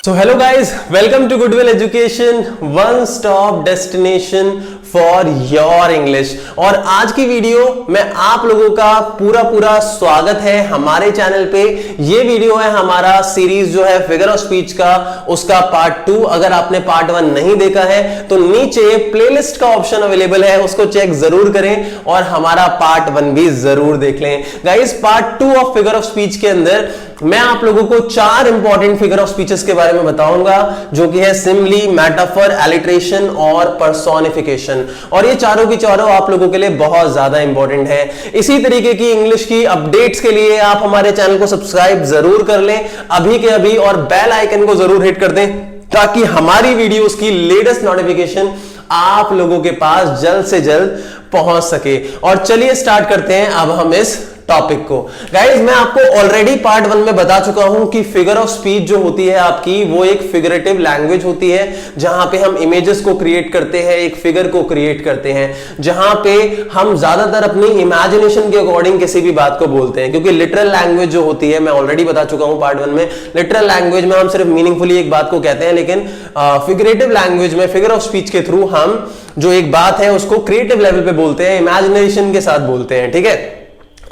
So hello guys, welcome to Goodwill Education, one stop destination for your English। और आज की video में आप लोगों का पूरा स्वागत है हमारे चैनल पे। ये वीडियो है हमारा सीरीज जो है फिगर ऑफ स्पीच का, उसका पार्ट 2। अगर आपने पार्ट 1 नहीं देखा है तो नीचे प्लेलिस्ट का ऑप्शन अवेलेबल है, उसको चेक जरूर करें और हमारा पार्ट 1 भी जरूर देख लें। Guys, part 2 of figure of speech के अंदर मैं आप लोगों को 4 इंपॉर्टेंट फिगर ऑफ स्पीचेस के बारे में बताऊंगा, जो कि है सिमिली, मेटाफर, एलिट्रेशन और पर्सोनिफिकेशन। और ये चारों की चारों आप लोगों के लिए बहुत ज्यादा इंपॉर्टेंट है। इसी तरीके की इंग्लिश की अपडेट्स के लिए आप हमारे चैनल को सब्सक्राइब जरूर कर लें अभी के अभी, और बेल आइकन को जरूर हिट कर दें ताकि हमारी वीडियोस की लेटेस्ट नोटिफिकेशन आप लोगों के पास जल्द से जल्द पहुंच सके। और चलिए स्टार्ट करते हैं अब हम इस टॉपिक को। गाइस, मैं आपको ऑलरेडी पार्ट 1 में बता चुका हूं कि फिगर ऑफ स्पीच जो होती है आपकी, वो एक फिगरेटिव लैंग्वेज होती है जहां पे हम इमेजेस को क्रिएट करते हैं, एक फिगर को क्रिएट करते हैं, जहां पे हम ज्यादातर अपनी इमेजिनेशन के अकॉर्डिंग किसी भी बात को बोलते हैं। क्योंकि लिटरल लैंग्वेज जो होती है, मैं ऑलरेडी बता चुका हूं पार्ट 1 में, लिटरल लैंग्वेज में हम सिर्फ मीनिंगफुली एक बात को कहते हैं, लेकिन फिगरेटिव लैंग्वेज में, फिगर ऑफ स्पीच के थ्रू हम जो एक बात है उसको क्रिएटिव लेवल पे बोलते हैं, इमेजिनेशन के साथ बोलते हैं। ठीक है,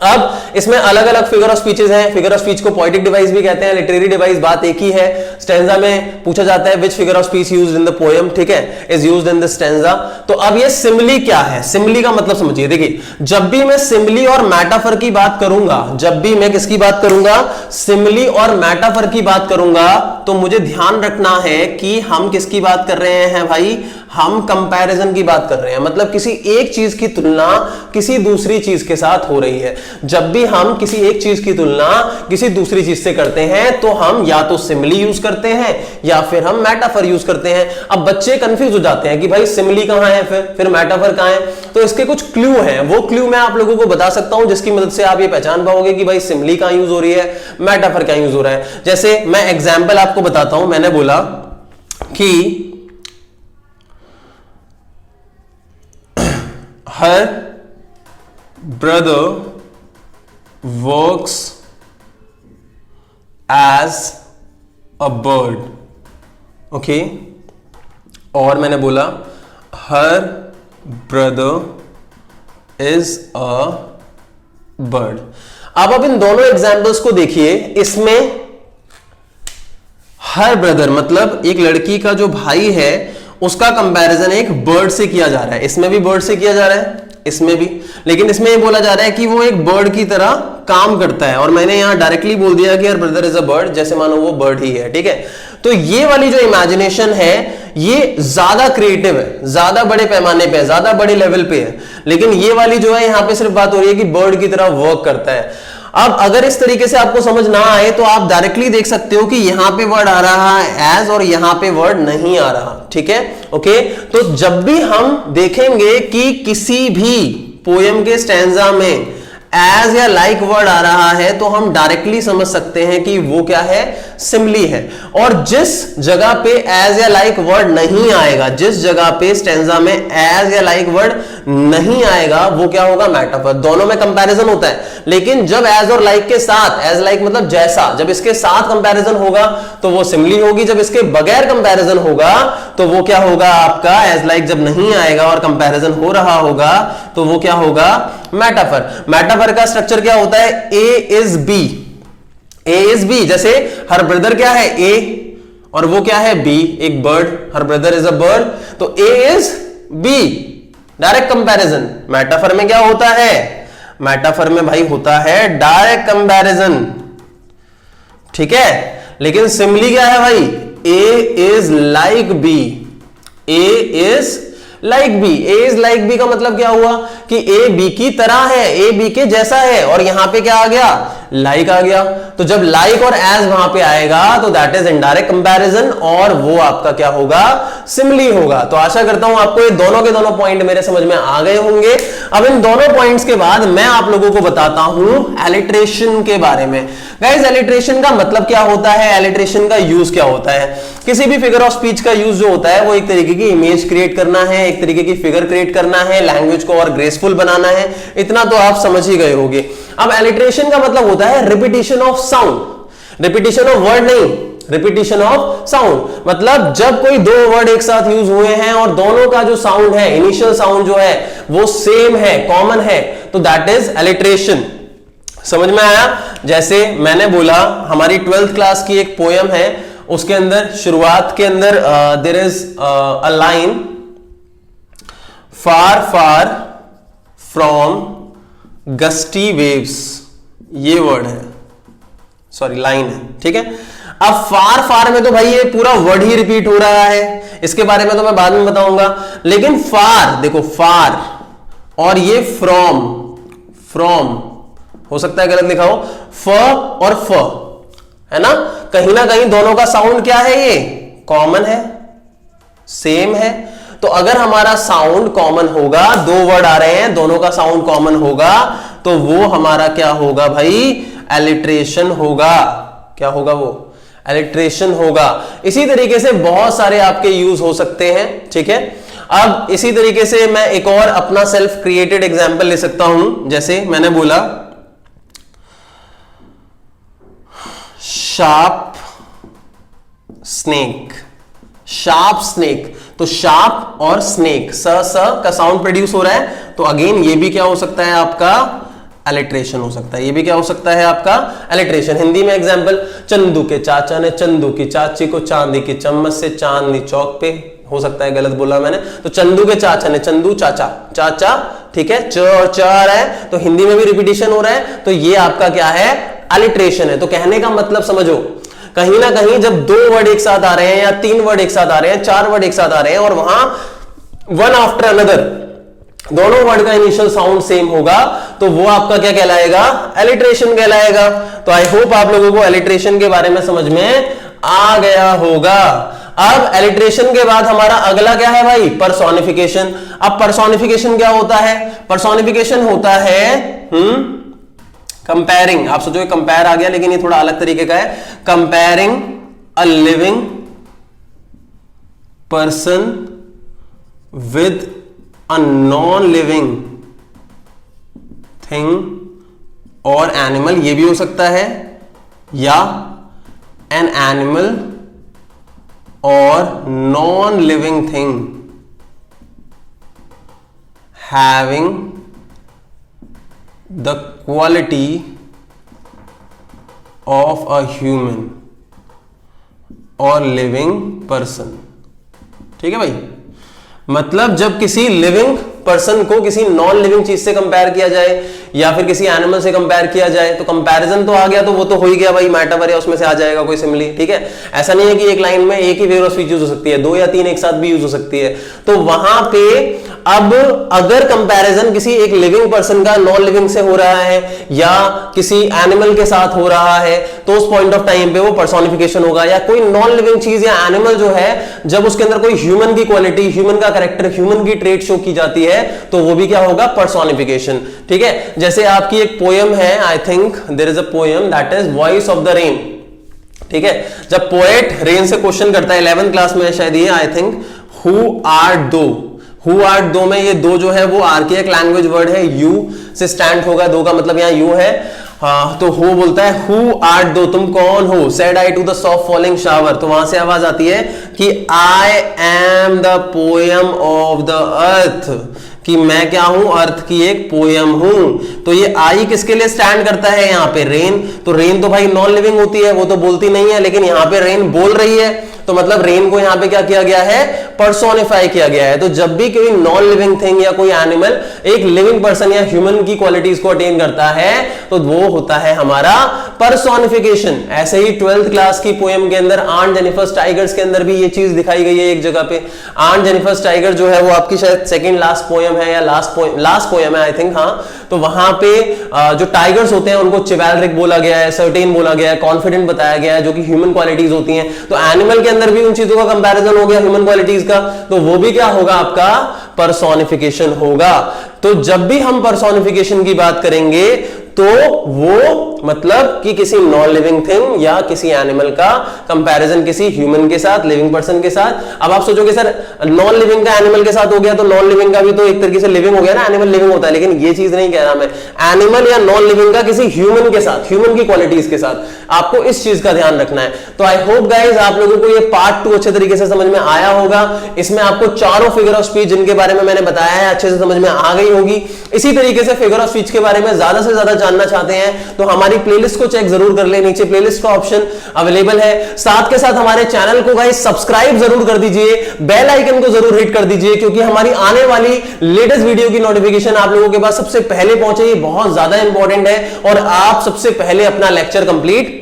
अब इसमें अलग अलग फिगर ऑफ स्पीचेस हैं। फिगर ऑफ स्पीच को पोएटिक डिवाइस भी कहते हैं, लिटरेरी डिवाइस बात एक ही है। स्टैंजा में पूछा जाता है which figure of speech used in the poem, ठीक है, is used in the stanza. तो अब ये सिमिली क्या है, सिमिली का मतलब समझिए। देखिए, जब भी मैं सिमिली और मेटाफर की बात करूंगा, जब भी मैं किसकी बात करूंगा, सिमिली और मेटाफर की बात करूंगा, तो मुझे ध्यान रखना है कि हम किसकी बात कर रहे हैं भाई, हम कंपैरिजन की बात कर रहे हैं। मतलब किसी एक चीज की तुलना किसी दूसरी चीज के साथ हो रही है। जब भी हम किसी एक चीज की तुलना किसी दूसरी चीज से करते हैं तो हम या तो सिमिली यूज करते हैं या फिर हम मेटाफर यूज करते हैं। अब बच्चे कंफ्यूज हो जाते हैं कि भाई सिमिली कहां है, फिर मेटाफर कहां है। तो इसके कुछ क्लू हैं, वो क्लू मैं आप लोगों को बता सकता हूं, जिसकी मदद से आप ये पहचान पाओगे कि भाई सिमिली कहां यूज हो रही है, मेटाफर कहां यूज हो रहा है। जैसे मैं एग्जाम्पल आपको बताता हूं। मैंने बोला कि her brother works as a bird, okay? और मैंने बोला her brother is a bird। अब इन दोनों एग्जाम्पल्स को देखिए। इसमें हर ब्रदर मतलब एक लड़की का जो भाई है उसका कंपैरिजन एक बर्ड से किया जा रहा है। इसमें भी बर्ड से किया जा रहा है, इसमें भी, लेकिन इसमें ये बोला जा रहा है कि वो एक बर्ड की तरह काम करता है। और मैंने यहां डायरेक्टली बोल दिया कि हर ब्रदर इज अ बर्ड, जैसे मानो वो बर्ड ही है। ठीक है, तो ये वाली जो इमेजिनेशन है ये ज्यादा क्रिएटिव है, ज्यादा बड़े पैमाने पे है, ज्यादा बड़े लेवल पे है। लेकिन ये वाली जो है यहां पे सिर्फ बात हो रही है कि बर्ड की तरह वर्क करता है। अब अगर इस तरीके से आपको समझ ना आए तो आप डायरेक्टली देख सकते हो कि यहां पे वर्ड आ रहा है एज और यहां पे वर्ड नहीं आ रहा। ठीक है, ओके। तो जब भी हम देखेंगे कि किसी भी पोएम के स्टैंजा में एज या लाइक वर्ड आ रहा है तो हम डायरेक्टली समझ सकते हैं कि वो क्या है, सिमिली है। और जिस जगह पे एज या लाइक वर्ड नहीं आएगा, जिस जगह पे स्टैंजा में एज या लाइक वर्ड नहीं आएगा, वो क्या होगा, मेटाफर। दोनों में कंपैरिजन होता है, लेकिन जब एज और लाइक के साथ, एज लाइक मतलब जैसा, जब इसके साथ कंपैरिजन होगा तो वो सिमिली होगी। जब इसके बगैर कंपैरिजन होगा तो वो क्या होगा आपका, एज लाइक जब नहीं आएगा और कंपैरिजन हो रहा होगा तो वो क्या होगा, मेटाफर। मेटाफर का स्ट्रक्चर क्या होता है, A is B, A is B. जैसे हर ब्रदर क्या है, ए, और वो क्या है, बी, एक बर्ड, हर ब्रदर इज अ बर्ड, तो A is B, direct comparison. Metaphor में क्या होता है, मेटाफर में भाई होता है डायरेक्ट कंपैरिजन। ठीक है, लेकिन सिमिली क्या है भाई, A is like B, A is like B. A is like B का मतलब क्या हुआ कि ए बी की तरह है, ए बी के जैसा है, और यहां पे क्या आ गया, लाइक आ गया। तो जब लाइक और एज वहां पे आएगा तो दैट इज इनडायरेक्ट कंपैरिजन, और वो आपका क्या होगा, सिमिली होगा। तो आशा करता हूं आपको ये दोनों के दोनों पॉइंट मेरे समझ में आ गए होंगे। अब इन दोनों पॉइंट्स के बाद मैं आप लोगों को बताता हूं एलिट्रेशन के बारे में। गाइस, एलिट्रेशन का मतलब क्या होता है, एलिट्रेशन का यूज क्या होता है। किसी भी फिगर ऑफ स्पीच का यूज जो होता है वो एक तरीके की इमेज क्रिएट करना है, एक तरीके की फिगर क्रिएट करना है, लैंग्वेज को और ग्रेसफुल बनाना है। इतना तो आप समझ ही गए होंगे। अब एलिट्रेशन का मतलब होता है repetition of sound, repetition of word नहीं, रिपीटिशन ऑफ साउंड, मतलब जब कोई दो वर्ड एक साथ यूज हुए हैं और दोनों का जो साउंड है, इनिशियल साउंड जो है वो सेम है, कॉमन है, तो दैट इज एलिट्रेशन। समझ में आया? जैसे मैंने बोला हमारी 12th क्लास की एक पोयम है, उसके अंदर शुरुआत के अंदर there is a line, far far from gusty waves, ये वर्ड है, सॉरी लाइन है, ठीक है। अब फार फार में तो भाई ये पूरा वर्ड ही रिपीट हो रहा है, इसके बारे में तो मैं बाद में बताऊंगा, लेकिन फार देखो, फार और ये फ्रॉम, फ्रॉम हो सकता है गलत लिखा हो, फ और फ है ना कहीं दोनों का साउंड क्या है, ये कॉमन है, सेम है। तो अगर हमारा साउंड कॉमन होगा, दो वर्ड आ रहे हैं, दोनों का साउंड कॉमन होगा, तो वो हमारा क्या होगा भाई, एलिट्रेशन होगा। क्या होगा वो, एलिट्रेशन होगा। इसी तरीके से बहुत सारे आपके यूज हो सकते हैं, ठीक है। अब इसी तरीके से मैं एक और अपना सेल्फ क्रिएटेड एग्जांपल ले सकता हूं, जैसे मैंने बोला शार्प स्नेक, शार्प स्नेक, तो शार्प और स्नेक, स का साउंड प्रोड्यूस हो रहा है, तो अगेन ये भी क्या हो सकता है आपका, एलिट्रेशन हो सकता है। ये भी क्या हो सकता है आपका, एलिट्रेशन। हिंदी में एग्जांपल, चंदू के चाचा ने चंदू की चाची को चांदी की चम्मच से चांदनी चौक पे, हो सकता है गलत बोला मैंने, तो चंदू के चाचा ने, चंदू चाचा, चाचा, ठीक है, च और च आ रहा है, तो हिंदी में भी रिपीटिशन हो रहा है, तो ये आपका क्या है, एलिट्रेशन है। तो कहने का मतलब समझो, कहीं ना कहीं जब दो वर्ड एक साथ आ रहे हैं या तीन वर्ड एक साथ आ रहे हैं, चार वर्ड एक साथ आ रहे हैं और वहां वन आफ्टर अनदर दोनों वर्ड का इनिशियल साउंड सेम होगा, तो वो आपका क्या कहलाएगा, एलिट्रेशन कहलाएगा। तो आई होप आप लोगों को एलिट्रेशन के बारे में समझ में आ गया होगा। अब एलिट्रेशन के बाद हमारा अगला क्या है भाई, पर्सोनिफिकेशन। अब पर्सोनिफिकेशन क्या होता है, पर्सोनिफिकेशन होता है कंपेयरिंग। आप सोचोगे कंपेयर आ गया, लेकिन ये थोड़ा अलग तरीके का है। Comparing a living person with a non living thing और एनिमल, ये भी हो सकता है, या एन एनिमल और non living thing having the quality of a human और लिविंग पर्सन। ठीक है भाई, मतलब जब किसी लिविंग पर्सन को किसी नॉन लिविंग चीज से कंपेयर किया जाए या फिर किसी एनिमल से कंपेयर किया जाए, तो कंपैरिजन तो आ गया, तो वो तो हो ही गया भाई, मेटाफर है, उसमें से आ जाएगा कोई सिमिली। ठीक है, ऐसा नहीं है कि एक लाइन में एक ही फिगर ऑफ स्पीच यूज हो सकती है, दो या तीन एक साथ भी यूज हो सकती है। तो वहां पे अब अगर कंपैरिजन किसी एक लिविंग पर्सन का नॉन लिविंग से हो रहा है या किसी एनिमल के साथ हो रहा है, तो उस पॉइंट ऑफ टाइम पे वो पर्सोनिफिकेशन होगा। या कोई नॉन लिविंग चीज या एनिमल जो है, जब उसके अंदर कोई ह्यूमन की क्वालिटी, ह्यूमन का कैरेक्टर, ह्यूमन की ट्रेट शो की जाती है, तो वो भी क्या होगा, पर्सोनिफिकेशन। ठीक है, जैसे आपकी एक पोयम है, I think there is a poem that is voice of the rain. ठीक है, जब पोएट रेन से क्वेश्चन करता है, 11th क्लास में शायद ये, आई थिंक, हु आर्ट दो, हु आर्ट दो में ये दो जो है वो आर्किक लैंग्वेज वर्ड है, यू से स्टैंड होगा, दो का मतलब यहां यू है। तो हो बोलता है हु आर्ट दो, तुम कौन हो, said I to the soft falling shower, तो वहां से आवाज आती है कि I am the poem of the earth, कि मैं क्या हूं, अर्थ की एक पोयम हूं। तो ये आई किसके लिए स्टैंड करता है, यहां पे रेन। तो रेन तो भाई नॉन लिविंग होती है, वो तो बोलती नहीं है, लेकिन यहां पे रेन बोल रही है, तो मतलब रेन को यहां पे क्या किया गया है, पर्सोनिफाई किया गया है। तो जब भी कोई नॉन लिविंग थिंग या कोई एनिमल एक लिविंग पर्सन या ह्यूमन की क्वालिटीज को अटेन करता है, तो वो होता है हमारा पर्सोनिफिकेशन। ऐसे ही 12th क्लास की पोएम के अंदर आंट जेनिफर टाइगर्स के अंदर भी ये चीज दिखाई गई है एक जगह पे। आंट जेनिफर टाइगर जो है वो आपकी शायद सेकंड लास्ट पोएम है या लास्ट पोएम है, आई थिंक, हाँ। तो वहां पे जो टाइगर्स होते हैं उनको चिवैलरिक बोला गया है, सर्टेन बोला गया है, कॉन्फिडेंट बताया गया है, जो कि ह्यूमन क्वालिटीज होती हैं। तो एनिमल के अंदर भी उन चीजों का कंपैरिजन हो गया ह्यूमन क्वालिटीज का, तो वो भी क्या होगा, आपका पर्सोनिफिकेशन होगा। तो जब भी हम पर्सोनिफिकेशन की बात करेंगे, तो वो मतलब कि किसी नॉन लिविंग थिंग या किसी एनिमल का कंपैरिजन किसी ह्यूमन के साथ, लिविंग पर्सन के साथ। अब आप सोचोगे सर नॉन लिविंग का एनिमल के साथ हो गया तो नॉन लिविंग का भी तो एक तरीके से लिविंग हो गया ना, एनिमल लिविंग होता है, लेकिन ये चीज नहीं कह रहा मैं। एनिमल या नॉन लिविंग का किसी ह्यूमन के साथ, ह्यूमन की क्वालिटीज के साथ, आपको इस चीज का ध्यान रखना है। तो आई होप गाइज आप लोगों को ये पार्ट 2 अच्छे तरीके से समझ में आया होगा। इसमें आपको चारों फिगर ऑफ स्पीच जिनके बारे में मैंने बताया है अच्छे से समझ में आ गई होगी। इसी तरीके से फिगर ऑफ स्पीच के बारे में ज्यादा से ज्यादा जानना चाहते हैं तो हमारी प्लेलिस्ट को चेक जरूर कर ले, नीचे प्लेलिस्ट का ऑप्शन अवेलेबल है। साथ के साथ हमारे चैनल को गाइस सब्सक्राइब जरूर कर दीजिए, बेल आइकन को जरूर हिट कर दीजिए, क्योंकि हमारी आने वाली लेटेस्ट वीडियो की नोटिफिकेशन आप लोगों के पास सबसे पहले पहुंचे। ये बहुत ज्यादा इंपॉर्टेंट है और आप सबसे पहले अपना लेक्चर कंप्लीट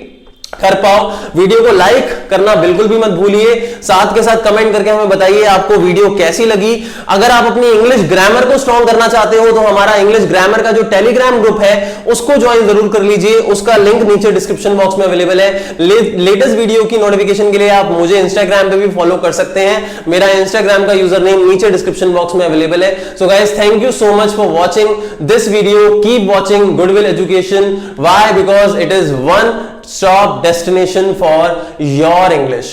कर पाओ। वीडियो को लाइक करना बिल्कुल भी मत भूलिए, साथ के साथ कमेंट करके हमें बताइए आपको वीडियो कैसी लगी। अगर आप अपनी इंग्लिश ग्रामर को स्ट्रॉन्ग करना चाहते हो तो हमारा इंग्लिश ग्रामर का जो टेलीग्राम ग्रुप है उसको ज्वाइन जरूर कर लीजिए, उसका लिंक नीचे डिस्क्रिप्शन बॉक्स में अवेलेबल है। लेटेस्ट वीडियो की नोटिफिकेशन के लिए आप मुझे इंस्टाग्राम पे भी फॉलो कर सकते हैं, मेरा इंस्टाग्राम का यूजर नेम नीचे डिस्क्रिप्शन बॉक्स में अवेलेबल है। So guys thank you so much for watching this video, keep watching goodwill education. Why? Because it is one stop destination for your English.